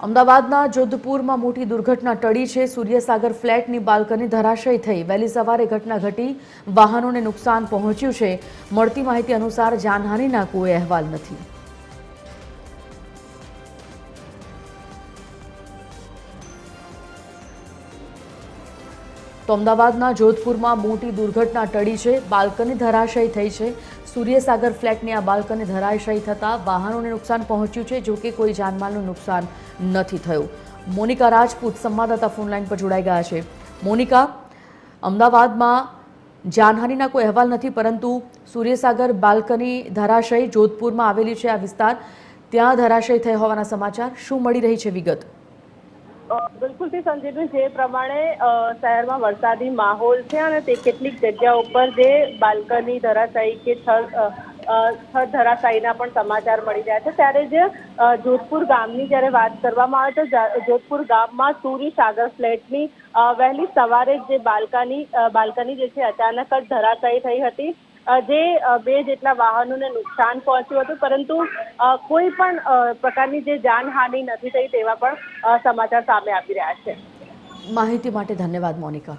અમદાવાદના જોધપુરમાં મોટી દુર્ઘટના ટળી છે। સૂર્યસાગર ફ્લેટની બાલ્કની ધરાશયી થઈ। વહેલી સવારે ઘટના ઘટી, વાહનોને નુકસાન પહોંચ્યું છે। મળતી માહિતી અનુસાર જાનહાનિના કોઈ અહેવાલ નથી। તો અમદાવાદના જોધપુરમાં મોટી દુર્ઘટના ટળી છે। બાલ્કની ધરાશયી થઈ છે। સૂર્યસાગર ફ્લેટની આ બાલ્કની ધરાશયી થતાં વાહનોને નુકસાન પહોંચ્યું છે, જો કે કોઈ જાનમાલનું નુકસાન નથી થયું। મોનિકા રાજપૂત સંવાદદાતા ફોનલાઈન પર જોડાઈ ગયા છે। મોનિકા, અમદાવાદમાં જાનહાનિના કોઈ અહેવાલ નથી, પરંતુ સૂર્યસાગર બાલ્કની ધરાશયી જોધપુરમાં આવેલી છે આ વિસ્તાર, ત્યાં ધરાશયી થઈ હોવાના સમાચાર, શું મળી રહી છે વિગત? બિલકુલ થી સંજીવની, જે પ્રમાણે શહેરમાં વરસાદી માહોલ છે અને તે કેટલીક જગ્યાઓ પર જે બાલ્કની ધરાશાયી કે છત ધરાશાયીના પણ સમાચાર મળી રહ્યા છે, ત્યારે જે જોધપુર ગામની જ્યારે વાત કરવામાં આવે તો જોધપુર ગામમાં સૂર્યસાગર ફ્લેટની વહેલી સવારે જે બાલ્કની જે છે અચાનક જ ધરાશાયી થઈ હતી, જે 2 જેટલા વાહનોને નુકસાન પહોંચ્યું હતું, પરંતુ કોઈ પણ પ્રકારની જે જાનહાનિ નથી થઈ તેવા પણ સમાચાર સામે આવી રહ્યા છે। માહિતી માટે ધન્યવાદ મોનિકા।